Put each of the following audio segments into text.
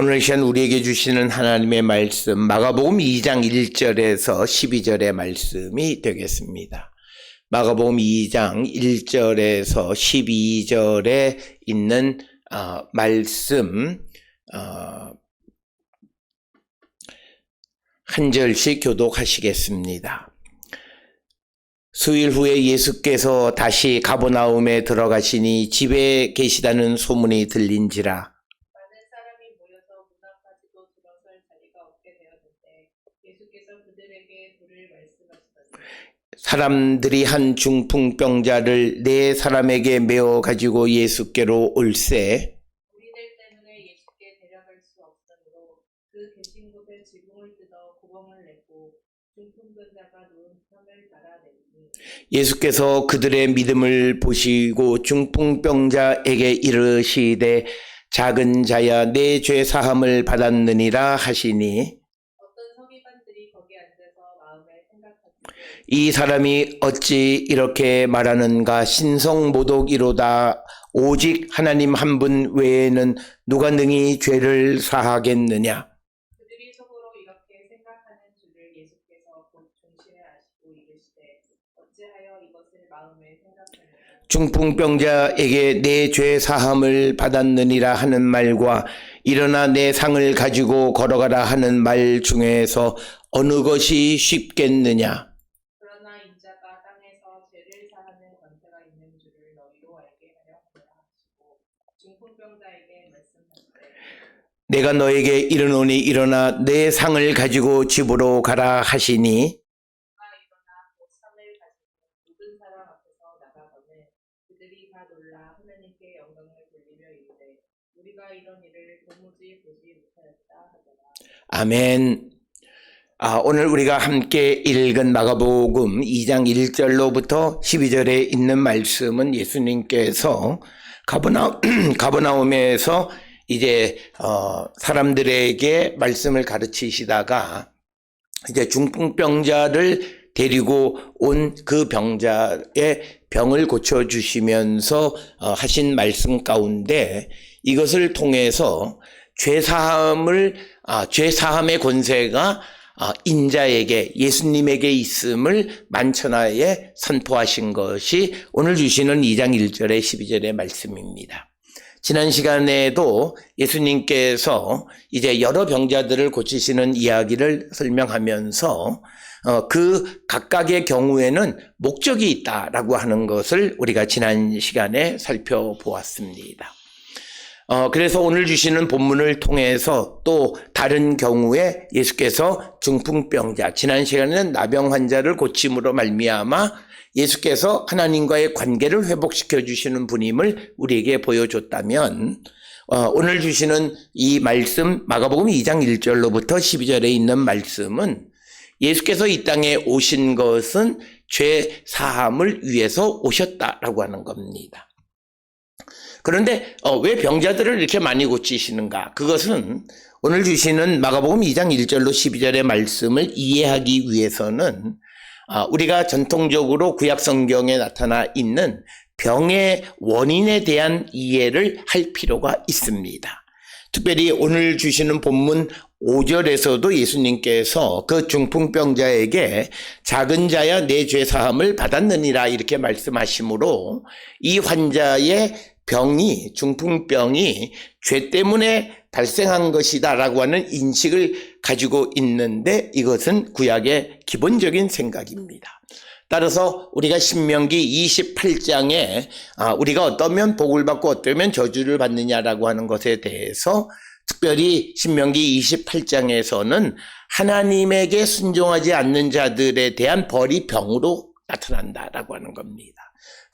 오늘 이 시간 우리에게 주시는 하나님의 말씀 마가복음 2장 1절에서 12절의 말씀이 되겠습니다. 마가복음 2장 1절에서 12절에 있는 말씀 한 절씩 교독하시겠습니다. 수일 후에 예수께서 다시 가버나움에 들어가시니 집에 계시다는 소문이 들린지라. 사람들이 한 중풍병자를 네 사람에게 메어 가지고 예수께로 올세 우리들 때문에 예수께 데려갈 수 없으므로 그 계신 곳에 지붕을 뜯어 구멍을 내고 중풍병자가 누운 편을 달아내니 예수께서 그들의 믿음을 보시고 중풍병자에게 이르시되 작은 자야 내 죄 사함을 받았느니라 하시니 어떤 서기관들이 거기 앉아서 마음에 생각하기를 이 사람이 어찌 이렇게 말하는가 신성모독이로다 오직 하나님 한 분 외에는 누가 능히 죄를 사하겠느냐. 그들이 속으로 이렇게 생각하는 줄을 예수께서 곧 중심에 아시고 이르시되 어찌하여 이것을 마음에 생각하느냐. 중풍병자에게 내 죄 사함을 받았느니라 하는 말과 일어나 내 상을 가지고 걸어가라 하는 말 중에서 어느 것이 쉽겠느냐. 그러나 인자가 땅에서 죄를 사하는 권세가 있는 줄을 너희로 알게 하려 함이라 하시고 중풍병자에게 말씀하시되 내가 너에게 이르노니 일어나 내 상을 가지고 집으로 가라 하시니 그가 일어나 곧 상을 가지고 묵은 사람 앞에서 나가거늘 그들이 다 놀라 하나님께 영광을 돌리며 이르되 우리가 이런 일을 도무지 보지 못하였다 하더라. 아멘. 오늘 우리가 함께 읽은 마가복음 2장 1절로부터 12절에 있는 말씀은 예수님께서 가버나움에서 이제 사람들에게 말씀을 가르치시다가 이제 중풍병자를 데리고 온 그 병자의 병을 고쳐주시면서 하신 말씀 가운데 이것을 통해서 죄사함의 권세가 인자에게 예수님에게 있음을 만천하에 선포하신 것이 오늘 주시는 2장 1절에 12절의 말씀입니다. 지난 시간에도 예수님께서 이제 여러 병자들을 고치시는 이야기를 설명하면서 그 각각의 경우에는 목적이 있다라고 하는 것을 우리가 지난 시간에 살펴보았습니다. 그래서 오늘 주시는 본문을 통해서 또 다른 경우에 예수께서 중풍병자, 지난 시간에는 나병 환자를 고침으로 말미암아 예수께서 하나님과의 관계를 회복시켜 주시는 분임을 우리에게 보여줬다면 오늘 주시는 이 말씀 마가복음 2장 1절로부터 12절에 있는 말씀은 예수께서 이 땅에 오신 것은 죄 사함을 위해서 오셨다라고 하는 겁니다. 그런데 왜 병자들을 이렇게 많이 고치시는가? 그것은 오늘 주시는 마가복음 2장 1절로 12절의 말씀을 이해하기 위해서는 우리가 전통적으로 구약 성경에 나타나 있는 병의 원인에 대한 이해를 할 필요가 있습니다. 특별히 오늘 주시는 본문 5절에서도 예수님께서 그 중풍병자에게 작은 자야 내 죄 사함을 받았느니라 이렇게 말씀하시므로 이 환자의 병이 중풍병이 죄 때문에 발생한 것이다 라고 하는 인식을 가지고 있는데 이것은 구약의 기본적인 생각입니다. 따라서 우리가 신명기 28장에 우리가 어떠면 복을 받고 어떠면 저주를 받느냐라고 하는 것에 대해서 특별히 신명기 28장에서는 하나님에게 순종하지 않는 자들에 대한 벌이 병으로 나타난다라고 하는 겁니다.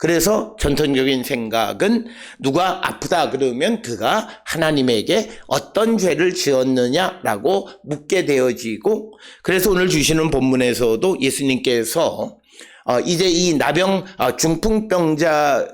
그래서 전통적인 생각은 누가 아프다 그러면 그가 하나님에게 어떤 죄를 지었느냐라고 묻게 되어지고 그래서 오늘 주시는 본문에서도 예수님께서 이제 이 나병 중풍병자에게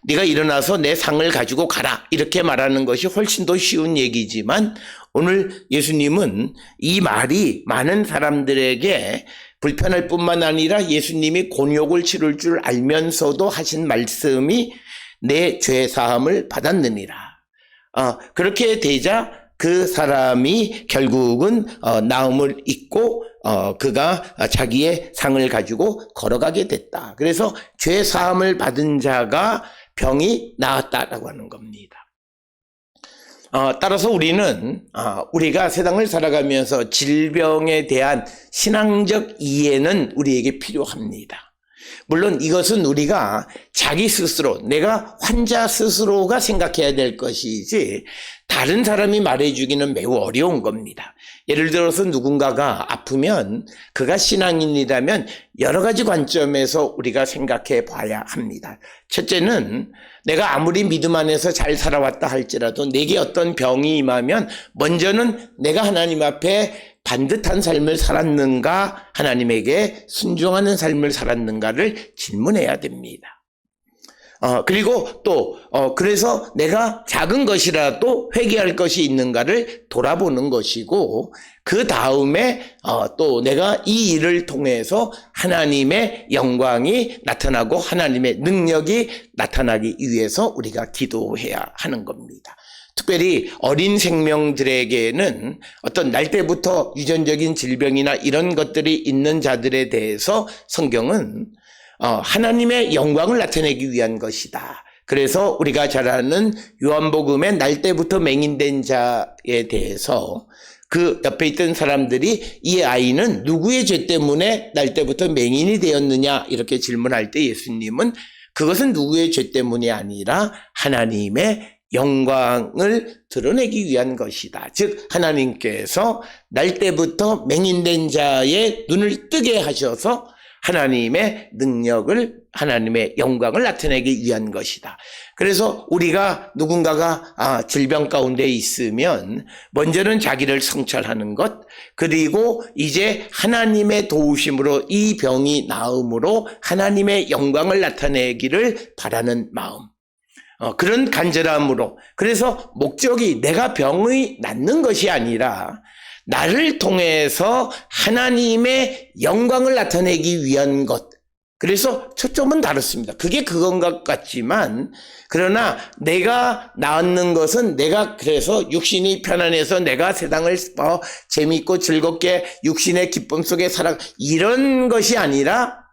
네가 일어나서 내 상을 가지고 가라 이렇게 말하는 것이 훨씬 더 쉬운 얘기지만 오늘 예수님은 이 말이 많은 사람들에게 불편할 뿐만 아니라 예수님이 곤욕을 치를 줄 알면서도 하신 말씀이 내 죄 사함을 받았느니라. 그렇게 되자 그 사람이 결국은 나음을 잊고 그가 자기의 상을 가지고 걸어가게 됐다. 그래서 죄 사함을 받은 자가 병이 나았다라고 하는 겁니다. 따라서 우리가 세상을 살아가면서 질병에 대한 신앙적 이해는 우리에게 필요합니다. 물론 이것은 우리가 자기 스스로, 내가 환자 스스로가 생각해야 될 것이지 다른 사람이 말해주기는 매우 어려운 겁니다. 예를 들어서 누군가가 아프면 그가 신앙인이라면 여러 가지 관점에서 우리가 생각해 봐야 합니다. 첫째는 내가 아무리 믿음 안에서 잘 살아왔다 할지라도 내게 어떤 병이 임하면 먼저는 내가 하나님 앞에 반듯한 삶을 살았는가, 하나님에게 순종하는 삶을 살았는가를 질문해야 됩니다. 그리고 또 그래서 내가 작은 것이라도 회개할 것이 있는가를 돌아보는 것이고, 그 다음에 또 내가 이 일을 통해서 하나님의 영광이 나타나고 하나님의 능력이 나타나기 위해서 우리가 기도해야 하는 겁니다. 특별히 어린 생명들에게는 어떤 날 때부터 유전적인 질병이나 이런 것들이 있는 자들에 대해서 성경은 하나님의 영광을 나타내기 위한 것이다. 그래서 우리가 잘 아는 요한복음의 날 때부터 맹인된 자에 대해서 그 옆에 있던 사람들이 이 아이는 누구의 죄 때문에 날 때부터 맹인이 되었느냐 이렇게 질문할 때 예수님은 그것은 누구의 죄 때문이 아니라 하나님의 영광을 드러내기 위한 것이다. 즉 하나님께서 날 때부터 맹인된 자의 눈을 뜨게 하셔서 하나님의 능력을, 하나님의 영광을 나타내기 위한 것이다. 그래서 우리가 누군가가 질병 가운데 있으면 먼저는 자기를 성찰하는 것, 그리고 이제 하나님의 도우심으로 이 병이 나음으로 하나님의 영광을 나타내기를 바라는 마음, 그런 간절함으로, 그래서 목적이 내가 병이 낫는 것이 아니라 나를 통해서 하나님의 영광을 나타내기 위한 것. 그래서 초점은 다릅니다. 그게 그건 것 같지만, 그러나 내가 낳는 것은 내가 그래서 육신이 편안해서 내가 세상을 재미있고 즐겁게 육신의 기쁨 속에 살아, 이런 것이 아니라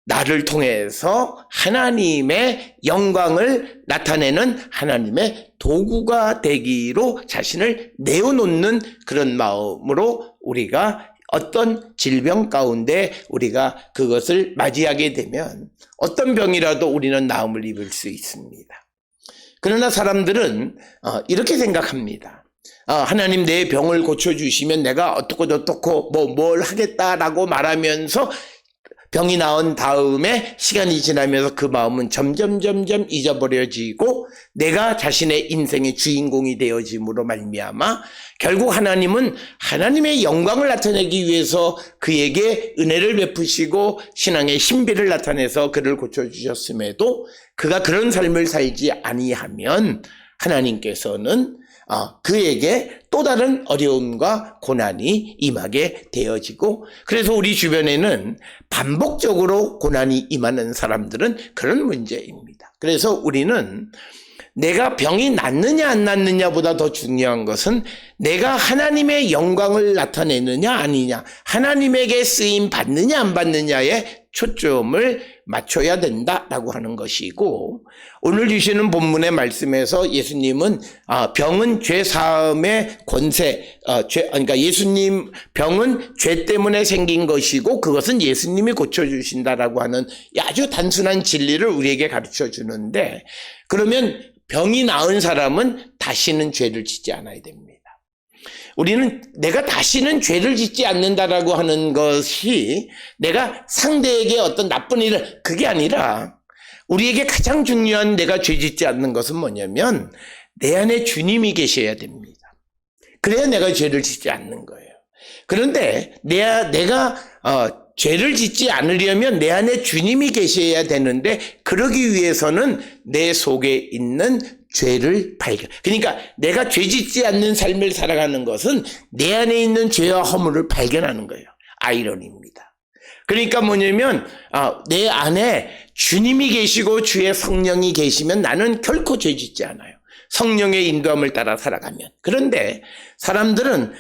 나를 통해서 하나님의 영광을 나타내는 하나님의 도구가 되기로 자신을 내어놓는 그런 마음으로 우리가 어떤 질병 가운데 우리가 그것을 맞이하게 되면 어떤 병이라도 우리는 나음을 입을 수 있습니다. 그러나 사람들은 이렇게 생각합니다. 하나님 내 병을 고쳐주시면 내가 어떻고 뭘 하겠다라고 말하면서 병이 나은 다음에 시간이 지나면서 그 마음은 점점 잊어버려지고 내가 자신의 인생의 주인공이 되어짐으로 말미암아 결국 하나님은 하나님의 영광을 나타내기 위해서 그에게 은혜를 베푸시고 신앙의 신비를 나타내서 그를 고쳐주셨음에도 그가 그런 삶을 살지 아니하면 하나님께서는 그에게 또 다른 어려움과 고난이 임하게 되어지고, 그래서 우리 주변에는 반복적으로 고난이 임하는 사람들은 그런 문제입니다. 그래서 우리는 내가 병이 낫느냐 안 낫느냐보다 더 중요한 것은 내가 하나님의 영광을 나타내느냐 아니냐, 하나님에게 쓰임 받느냐 안 받느냐에 초점을 맞춰야 된다라고 하는 것이고, 오늘 주시는 본문의 말씀에서 예수님은 병은 죄 사함의 권세, 그러니까 예수님 병은 죄 때문에 생긴 것이고 그것은 예수님이 고쳐주신다라고 하는 아주 단순한 진리를 우리에게 가르쳐 주는데, 그러면 병이 나은 사람은 다시는 죄를 짓지 않아야 됩니다. 우리는 내가 다시는 죄를 짓지 않는다라고 하는 것이 내가 상대에게 어떤 나쁜 일을, 그게 아니라 우리에게 가장 중요한 내가 죄 짓지 않는 것은 뭐냐면 내 안에 주님이 계셔야 됩니다. 그래야 내가 죄를 짓지 않는 거예요. 그런데 내가 죄를 짓지 않으려면 내 안에 주님이 계셔야 되는데, 그러기 위해서는 내 속에 있는 죄를 그러니까 내가 죄 짓지 않는 삶을 살아가는 것은 내 안에 있는 죄와 허물을 발견하는 거예요. 아이러니입니다. 그러니까 뭐냐면 내 안에 주님이 계시고 주의 성령이 계시면 나는 결코 죄 짓지 않아요. 성령의 인도함을 따라 살아가면. 그런데 사람들은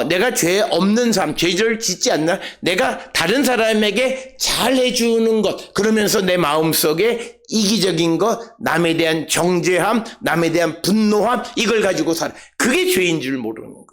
내가 죄 없는 삶, 죄를 짓지 않나, 내가 다른 사람에게 잘해주는 것, 그러면서 내 마음속에 이기적인 것, 남에 대한 정죄함, 남에 대한 분노함, 이걸 가지고 살아. 그게 죄인 줄 모르는 거예요.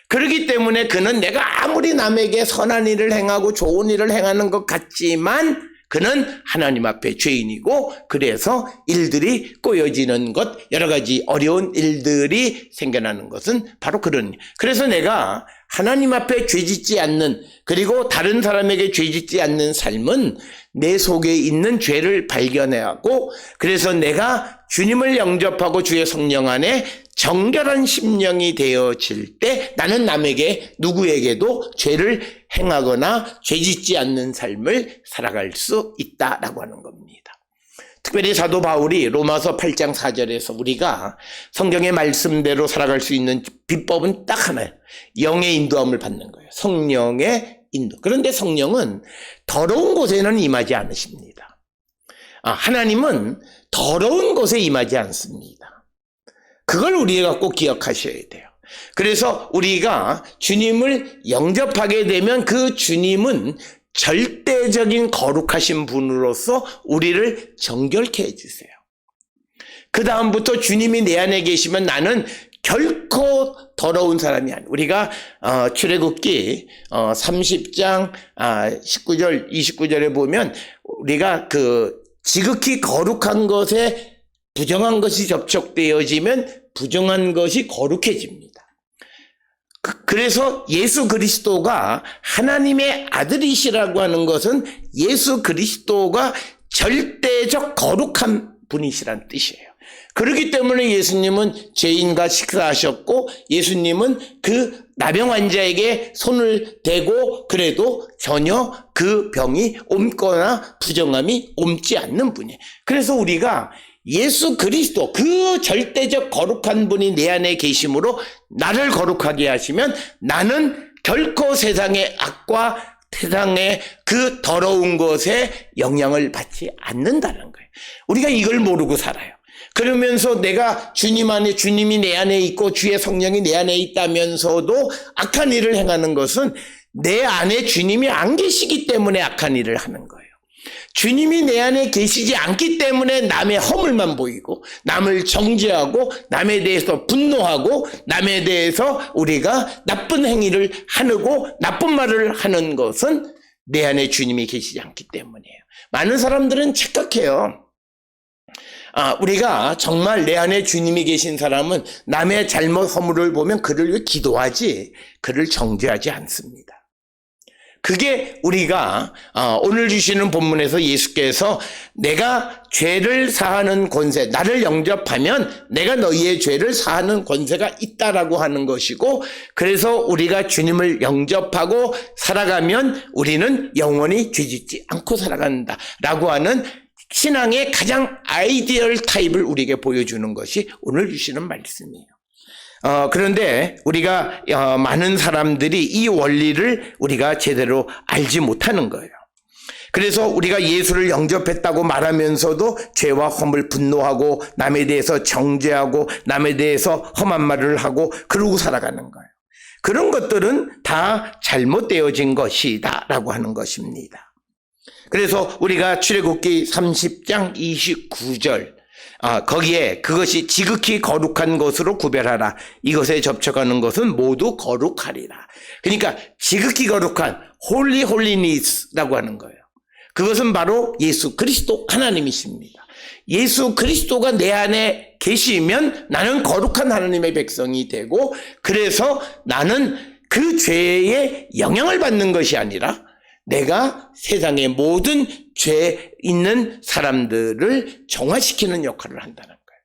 그렇기 때문에 그는 내가 아무리 남에게 선한 일을 행하고 좋은 일을 행하는 것 같지만 그는 하나님 앞에 죄인이고, 그래서 일들이 꼬여지는 것, 여러 가지 어려운 일들이 생겨나는 것은 바로 그런. 그래서 내가 하나님 앞에 죄짓지 않는, 그리고 다른 사람에게 죄짓지 않는 삶은 내 속에 있는 죄를 발견하고, 그래서 내가 주님을 영접하고 주의 성령 안에 정결한 심령이 되어질 때 나는 남에게 누구에게도 죄를 행하거나 죄짓지 않는 삶을 살아갈 수 있다라고 하는 겁니다. 특별히 사도 바울이 로마서 8장 4절에서 우리가 성경의 말씀대로 살아갈 수 있는 비법은 딱 하나예요. 영의 인도함을 받는 거예요. 성령의 인도. 그런데 성령은 더러운 곳에는 임하지 않으십니다. 하나님은 더러운 곳에 임하지 않습니다. 그걸 우리가 꼭 기억하셔야 돼요. 그래서 우리가 주님을 영접하게 되면 그 주님은 절대적인 거룩하신 분으로서 우리를 정결케 해주세요. 그 다음부터 주님이 내 안에 계시면 나는 결코 더러운 사람이 아니에요. 우리가 출애굽기 30장 19절 29절에 보면 우리가 그 지극히 거룩한 것에 부정한 것이 접촉되어지면 부정한 것이 거룩해집니다. 그래서 예수 그리스도가 하나님의 아들이시라고 하는 것은 예수 그리스도가 절대적 거룩한 분이시란 뜻이에요. 그렇기 때문에 예수님은 죄인과 식사하셨고, 예수님은 그 나병 환자에게 손을 대고 그래도 전혀 그 병이 옮거나 부정함이 옮지 않는 분이에요. 그래서 우리가 예수 그리스도, 그 절대적 거룩한 분이 내 안에 계심으로 나를 거룩하게 하시면 나는 결코 세상의 악과 세상의 그 더러운 것에 영향을 받지 않는다는 거예요. 우리가 이걸 모르고 살아요. 그러면서 내가 주님 안에, 주님이 내 안에 있고 주의 성령이 내 안에 있다면서도 악한 일을 행하는 것은 내 안에 주님이 안 계시기 때문에 악한 일을 하는 거예요. 주님이 내 안에 계시지 않기 때문에 남의 허물만 보이고, 남을 정죄하고, 남에 대해서 분노하고, 남에 대해서 우리가 나쁜 행위를 하고 나쁜 말을 하는 것은 내 안에 주님이 계시지 않기 때문이에요. 많은 사람들은 착각해요. 우리가 정말 내 안에 주님이 계신 사람은 남의 잘못 허물을 보면 그를 위해 기도하지, 그를 정죄하지 않습니다. 그게 우리가 오늘 주시는 본문에서 예수께서 내가 죄를 사하는 권세, 나를 영접하면 내가 너희의 죄를 사하는 권세가 있다라고 하는 것이고, 그래서 우리가 주님을 영접하고 살아가면 우리는 영원히 죄짓지 않고 살아간다라고 하는 신앙의 가장 아이디얼 타입을 우리에게 보여주는 것이 오늘 주시는 말씀이에요. 그런데 우리가 많은 사람들이 이 원리를 우리가 제대로 알지 못하는 거예요. 그래서 우리가 예수를 영접했다고 말하면서도 죄와 험을 분노하고 남에 대해서 정죄하고 남에 대해서 험한 말을 하고 그러고 살아가는 거예요. 그런 것들은 다 잘못되어진 것이다 라고 하는 것입니다. 그래서 우리가 출애굽기 30장 29절 거기에 그것이 지극히 거룩한 것으로 구별하라. 이것에 접촉하는 것은 모두 거룩하리라. 그러니까 지극히 거룩한 holy holiness라고 하는 거예요. 그것은 바로 예수 그리스도 하나님이십니다. 예수 그리스도가 내 안에 계시면 나는 거룩한 하나님의 백성이 되고, 그래서 나는 그 죄에 영향을 받는 것이 아니라 내가 세상의 모든 죄 있는 사람들을 정화시키는 역할을 한다는 거예요.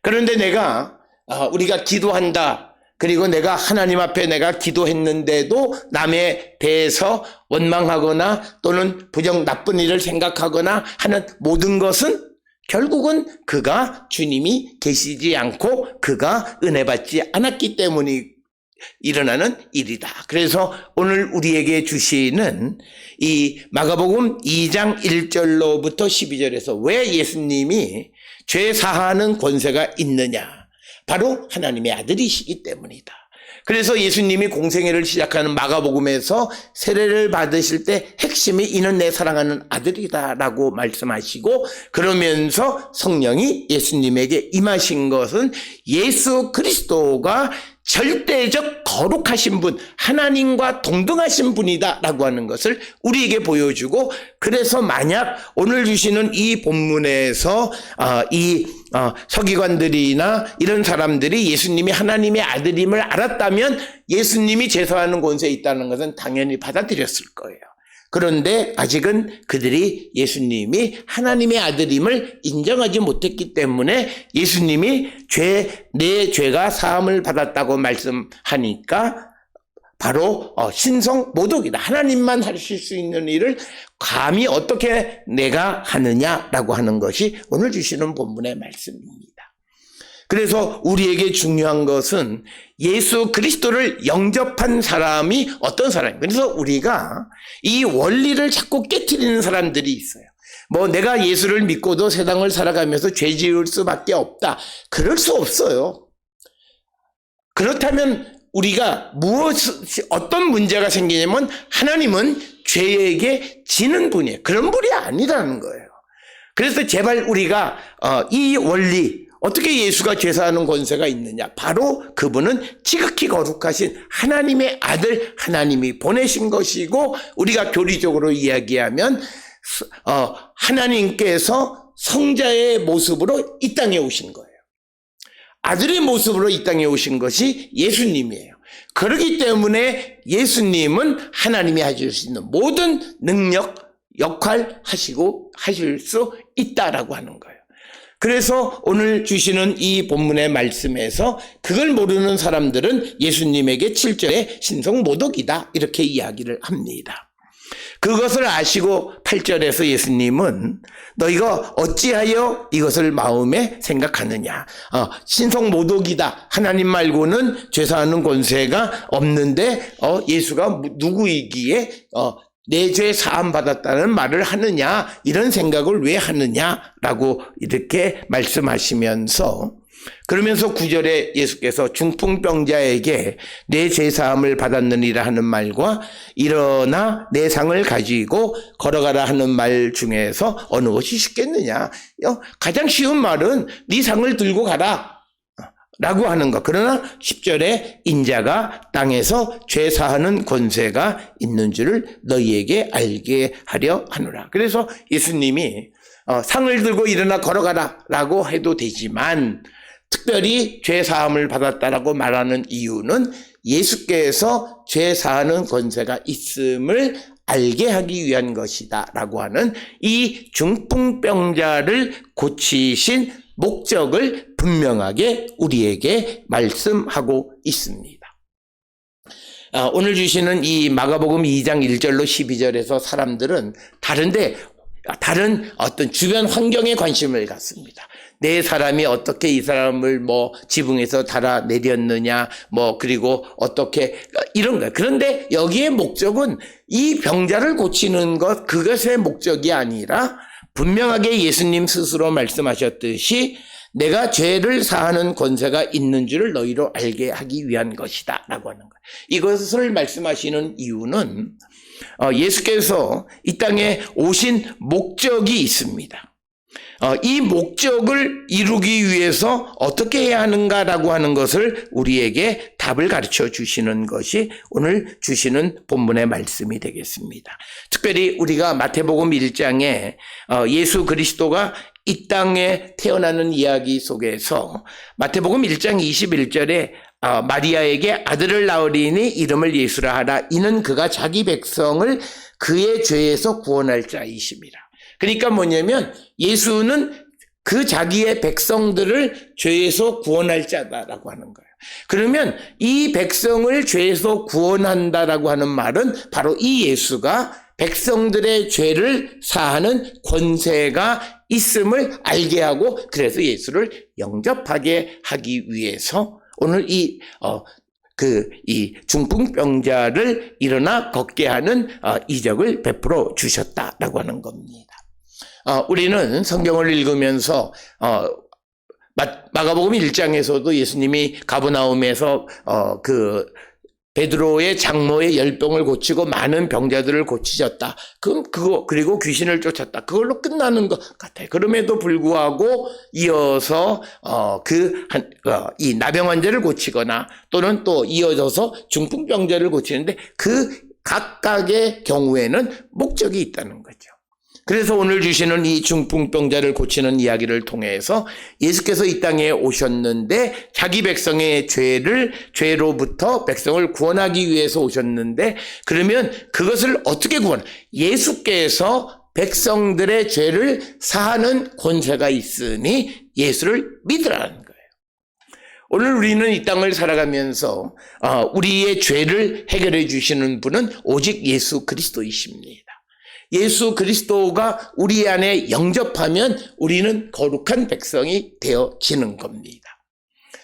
그런데 우리가 기도한다. 그리고 내가 하나님 앞에 내가 기도했는데도 남에 대해서 원망하거나 또는 나쁜 일을 생각하거나 하는 모든 것은 결국은 그가 주님이 계시지 않고 그가 은혜 받지 않았기 때문이 일어나는 일이다. 그래서 오늘 우리에게 주시는 이 마가복음 2장 1절로부터 12절에서 왜 예수님이 죄 사하는 권세가 있느냐? 바로 하나님의 아들이시기 때문이다. 그래서 예수님이 공생애를 시작하는 마가복음에서 세례를 받으실 때 핵심이 이는 내 사랑하는 아들이다 라고 말씀하시고, 그러면서 성령이 예수님에게 임하신 것은 예수 그리스도가 절대적 거룩하신 분, 하나님과 동등하신 분이다 라고 하는 것을 우리에게 보여주고, 그래서 만약 오늘 주시는 이 본문에서 서기관들이나 이런 사람들이 예수님이 하나님의 아들임을 알았다면 예수님이 제사하는 권세에 있다는 것은 당연히 받아들였을 거예요. 그런데 아직은 그들이 예수님이 하나님의 아들임을 인정하지 못했기 때문에 예수님이 내 죄가 사함을 받았다고 말씀하니까 바로 신성 모독이다. 하나님만 하실 수 있는 일을 감히 어떻게 내가 하느냐라고 하는 것이 오늘 주시는 본문의 말씀입니다. 그래서 우리에게 중요한 것은 예수 그리스도를 영접한 사람이 어떤 사람이에요. 그래서 우리가 이 원리를 자꾸 깨트리는 사람들이 있어요. 내가 예수를 믿고도 세상을 살아가면서 죄 지을 수밖에 없다. 그럴 수 없어요. 그렇다면 우리가 어떤 문제가 생기냐면 하나님은 죄에게 지는 분이에요. 그런 분이 아니라는 거예요. 그래서 제발 우리가 이 원리, 어떻게 예수가 죄사하는 권세가 있느냐? 바로 그분은 지극히 거룩하신 하나님의 아들, 하나님이 보내신 것이고, 우리가 교리적으로 이야기하면 하나님께서 성자의 모습으로 이 땅에 오신 거예요. 아들의 모습으로 이 땅에 오신 것이 예수님이에요. 그렇기 때문에 예수님은 하나님이 하실 수 있는 모든 능력, 역할 하실 수 있다라고 하는 거예요. 그래서 오늘 주시는 이 본문의 말씀에서 그걸 모르는 사람들은 예수님에게 7절에 신성 모독이다 이렇게 이야기를 합니다. 그것을 아시고 8절에서 예수님은 너희가 어찌하여 이것을 마음에 생각하느냐. 신성 모독이다. 하나님 말고는 죄사하는 권세가 없는데 예수가 누구이기에 내 죄 사함 받았다는 말을 하느냐, 이런 생각을 왜 하느냐라고 이렇게 말씀하시면서, 그러면서 9절에 예수께서 중풍병자에게 내 죄 사함을 받았느니라 하는 말과 일어나 내 상을 가지고 걸어가라 하는 말 중에서 어느 것이 쉽겠느냐? 가장 쉬운 말은 네 상을 들고 가라 라고 하는 것. 그러나 10절에 인자가 땅에서 죄 사하는 권세가 있는 줄을 너희에게 알게 하려 하노라. 그래서 예수님이 상을 들고 일어나 걸어가라 라고 해도 되지만, 특별히 죄 사함을 받았다라고 말하는 이유는 예수께서 죄 사하는 권세가 있음을 알게 하기 위한 것이다 라고 하는 이 중풍병자를 고치신 목적을 분명하게 우리에게 말씀하고 있습니다. 오늘 주시는 이 마가복음 2장 1절로 12절에서 사람들은 다른 어떤 주변 환경에 관심을 갖습니다. 내 사람이 어떻게 이 사람을 지붕에서 달아내렸느냐, 그리고 어떻게, 이런 거예요. 그런데 여기에 목적은 이 병자를 고치는 것, 그것의 목적이 아니라 분명하게 예수님 스스로 말씀하셨듯이 내가 죄를 사하는 권세가 있는 줄을 너희로 알게 하기 위한 것이다 라고 하는 거예요. 이것을 말씀하시는 이유는 예수께서 이 땅에 오신 목적이 있습니다. 이 목적을 이루기 위해서 어떻게 해야 하는가라고 하는 것을 우리에게 답을 가르쳐 주시는 것이 오늘 주시는 본문의 말씀이 되겠습니다. 특별히 우리가 마태복음 1장에 예수 그리스도가 이 땅에 태어나는 이야기 속에서 마태복음 1장 21절에 마리아에게 아들을 낳으리니 이름을 예수라 하라. 이는 그가 자기 백성을 그의 죄에서 구원할 자이심이라. 그러니까 뭐냐면 예수는 그 자기의 백성들을 죄에서 구원할 자다라고 하는 거예요. 그러면 이 백성을 죄에서 구원한다라고 하는 말은 바로 이 예수가 백성들의 죄를 사하는 권세가 있음을 알게 하고, 그래서 예수를 영접하게 하기 위해서 오늘 이 이 중풍병자를 일어나 걷게 하는 이적을 베풀어 주셨다라고 하는 겁니다. 우리는 성경을 읽으면서 마가복음 1장에서도 예수님이 가버나움에서 베드로의 장모의 열병을 고치고 많은 병자들을 고치셨다. 그리고 귀신을 쫓았다. 그걸로 끝나는 것 같아요. 그럼에도 불구하고 이어서 이 나병 환자를 고치거나 또는 또 이어져서 중풍병자를 고치는데 그 각각의 경우에는 목적이 있다는 거죠. 그래서 오늘 주시는 이 중풍병자를 고치는 이야기를 통해서 예수께서 이 땅에 오셨는데 자기 백성의 죄로부터 백성을 구원하기 위해서 오셨는데 그러면 그것을 어떻게 예수께서 백성들의 죄를 사하는 권세가 있으니 예수를 믿으라는 거예요. 오늘 우리는 이 땅을 살아가면서 우리의 죄를 해결해 주시는 분은 오직 예수 그리스도이십니다. 예수 그리스도가 우리 안에 영접하면 우리는 거룩한 백성이 되어지는 겁니다.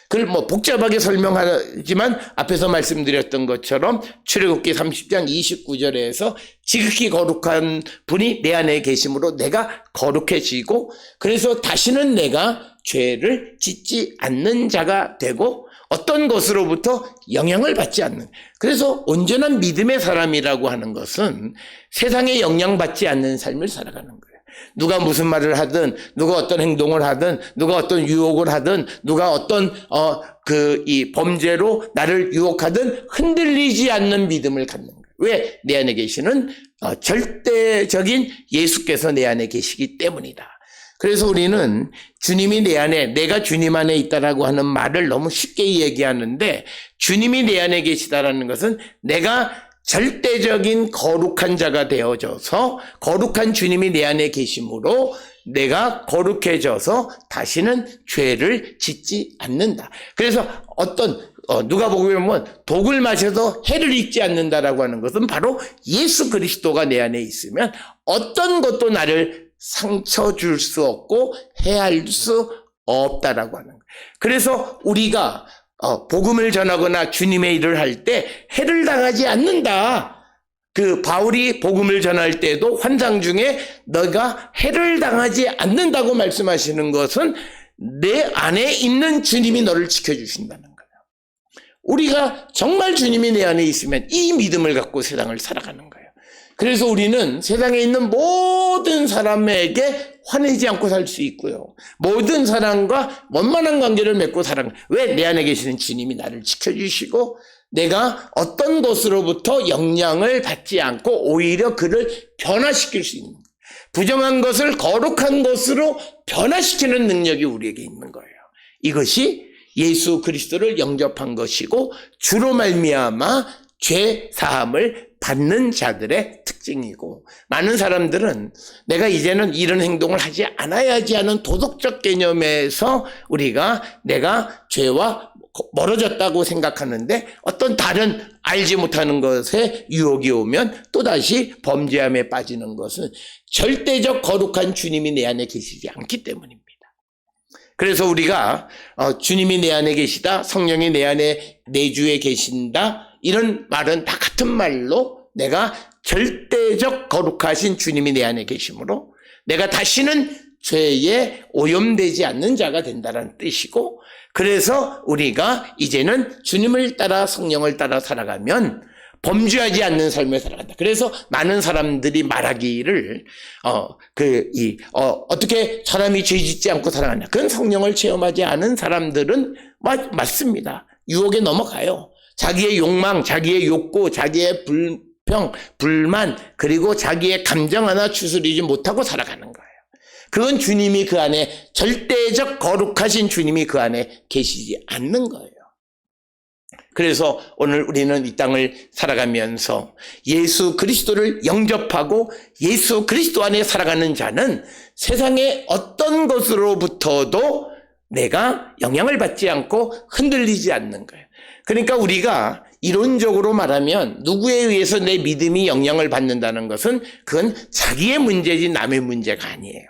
그걸 복잡하게 설명하지만 앞에서 말씀드렸던 것처럼 출애굽기 30장 29절에서 지극히 거룩한 분이 내 안에 계심으로 내가 거룩해지고 그래서 다시는 내가 죄를 짓지 않는 자가 되고 어떤 것으로부터 영향을 받지 않는. 그래서 온전한 믿음의 사람이라고 하는 것은 세상에 영향받지 않는 삶을 살아가는 거예요. 누가 무슨 말을 하든, 누가 어떤 행동을 하든, 누가 어떤 유혹을 하든, 누가 어떤 이 범죄로 나를 유혹하든 흔들리지 않는 믿음을 갖는 거예요. 왜? 내 안에 계시는 절대적인 예수께서 내 안에 계시기 때문이다. 그래서 우리는 주님이 내 안에, 내가 주님 안에 있다라고 하는 말을 너무 쉽게 얘기하는데 주님이 내 안에 계시다라는 것은 내가 절대적인 거룩한 자가 되어져서 거룩한 주님이 내 안에 계심으로 내가 거룩해져서 다시는 죄를 짓지 않는다. 그래서 누가복음에 보면 독을 마셔도 해를 입지 않는다라고 하는 것은 바로 예수 그리스도가 내 안에 있으면 어떤 것도 나를 상처 줄 수 없고 해할 수 없다라고 하는 거예요. 그래서 우리가 복음을 전하거나 주님의 일을 할 때 해를 당하지 않는다. 바울이 복음을 전할 때도 환상 중에 너가 해를 당하지 않는다고 말씀하시는 것은 내 안에 있는 주님이 너를 지켜주신다는 거예요. 우리가 정말 주님이 내 안에 있으면 이 믿음을 갖고 세상을 살아가는 거예요. 그래서 우리는 세상에 있는 모든 사람에게 화내지 않고 살 수 있고요. 모든 사람과 원만한 관계를 맺고 살아가는 거예요. 왜? 내 안에 계시는 주님이 나를 지켜주시고 내가 어떤 것으로부터 영향을 받지 않고 오히려 그를 변화시킬 수 있는 거예요. 부정한 것을 거룩한 것으로 변화시키는 능력이 우리에게 있는 거예요. 이것이 예수 그리스도를 영접한 것이고 주로 말미암아 죄 사함을 받는 자들의 특징이고 많은 사람들은 내가 이제는 이런 행동을 하지 않아야지 하는 도덕적 개념에서 내가 죄와 멀어졌다고 생각하는데 어떤 다른 알지 못하는 것에 유혹이 오면 또다시 범죄함에 빠지는 것은 절대적 거룩한 주님이 내 안에 계시지 않기 때문입니다. 그래서 우리가 주님이 내 안에 계시다, 성령이 내 안에 내주에 계신다 이런 말은 다 같은 말로 내가 절대적 거룩하신 주님이 내 안에 계시므로 내가 다시는 죄에 오염되지 않는 자가 된다는 뜻이고 그래서 우리가 이제는 주님을 따라 성령을 따라 살아가면 범죄하지 않는 삶을 살아간다. 그래서 많은 사람들이 말하기를 어떻게 사람이 죄 짓지 않고 살아가냐. 그건 성령을 체험하지 않은 사람들은 맞습니다. 유혹에 넘어가요. 자기의 욕망, 자기의 욕구, 자기의 불만 그리고 자기의 감정 하나 추스리지 못하고 살아가는 거예요. 그건 주님이 그 안에 절대적 거룩하신 주님이 그 안에 계시지 않는 거예요. 그래서 오늘 우리는 이 땅을 살아가면서 예수 그리스도를 영접하고 예수 그리스도 안에 살아가는 자는 세상의 어떤 것으로부터도 내가 영향을 받지 않고 흔들리지 않는 거예요. 그러니까 우리가 이론적으로 말하면 누구에 의해서 내 믿음이 영향을 받는다는 것은 그건 자기의 문제지 남의 문제가 아니에요.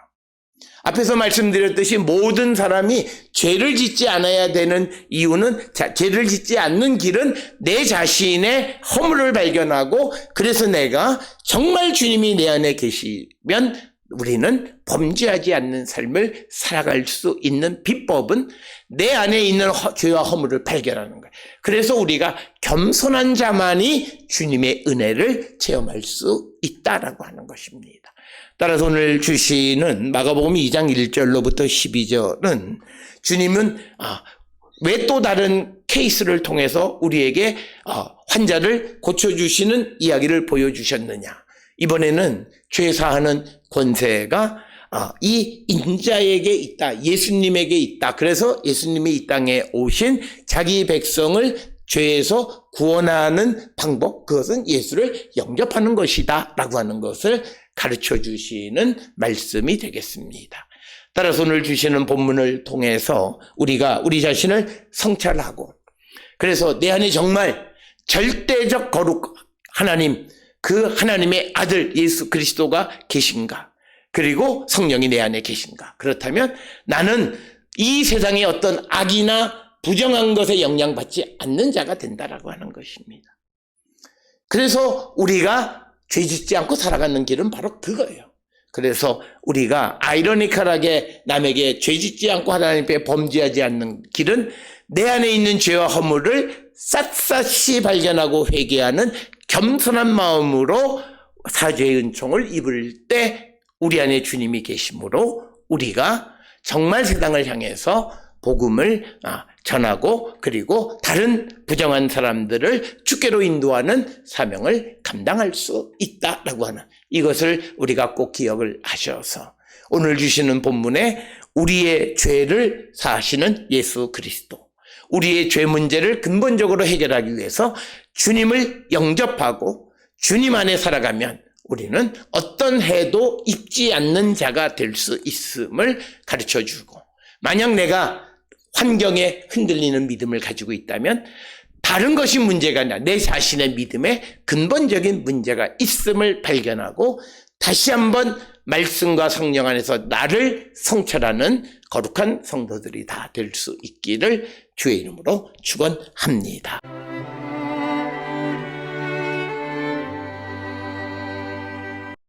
앞에서 말씀드렸듯이 모든 사람이 죄를 짓지 않아야 되는 이유는, 죄를 짓지 않는 길은 내 자신의 허물을 발견하고, 그래서 내가 정말 주님이 내 안에 계시면 우리는 범죄하지 않는 삶을 살아갈 수 있는 비법은 내 안에 있는 죄와 허물을 발견하는 거예요. 그래서 우리가 겸손한 자만이 주님의 은혜를 체험할 수 있다라고 하는 것입니다. 따라서 오늘 주시는 마가복음 2장 1절로부터 12절은 주님은 왜 또 다른 케이스를 통해서 우리에게 환자를 고쳐주시는 이야기를 보여주셨느냐. 이번에는 죄 사하는 권세가 이 인자에게 있다. 예수님에게 있다. 그래서 예수님이 이 땅에 오신 자기 백성을 죄에서 구원하는 방법, 그것은 예수를 영접하는 것이다 라고 하는 것을 가르쳐 주시는 말씀이 되겠습니다. 따라서 오늘 주시는 본문을 통해서 우리가 우리 자신을 성찰하고, 그래서 내 안에 정말 절대적 거룩 하나님, 그 하나님의 아들 예수 그리스도가 계신가? 그리고 성령이 내 안에 계신가? 그렇다면 나는 이 세상의 어떤 악이나 부정한 것에 영향받지 않는 자가 된다라고 하는 것입니다. 그래서 우리가 죄짓지 않고 살아가는 길은 바로 그거예요. 그래서 우리가 아이러니컬하게 남에게 죄짓지 않고 하나님 앞에 범죄하지 않는 길은 내 안에 있는 죄와 허물을 샅샅이 발견하고 회개하는 겸손한 마음으로 사죄의 은총을 입을 때 우리 안에 주님이 계심으로 우리가 정말 세상을 향해서 복음을 전하고, 그리고 다른 부정한 사람들을 주께로 인도하는 사명을 감당할 수 있다라고 하는 이것을 우리가 꼭 기억을 하셔서 오늘 주시는 본문에 우리의 죄를 사하시는 예수 그리스도, 우리의 죄 문제를 근본적으로 해결하기 위해서 주님을 영접하고 주님 안에 살아가면 우리는 어떤 해도 입지 않는 자가 될 수 있음을 가르쳐주고, 만약 내가 환경에 흔들리는 믿음을 가지고 있다면 다른 것이 문제가 아니라 내 자신의 믿음에 근본적인 문제가 있음을 발견하고 다시 한번 말씀과 성령 안에서 나를 성찰하는 거룩한 성도들이 다 될 수 있기를 주의 이름으로 축원합니다.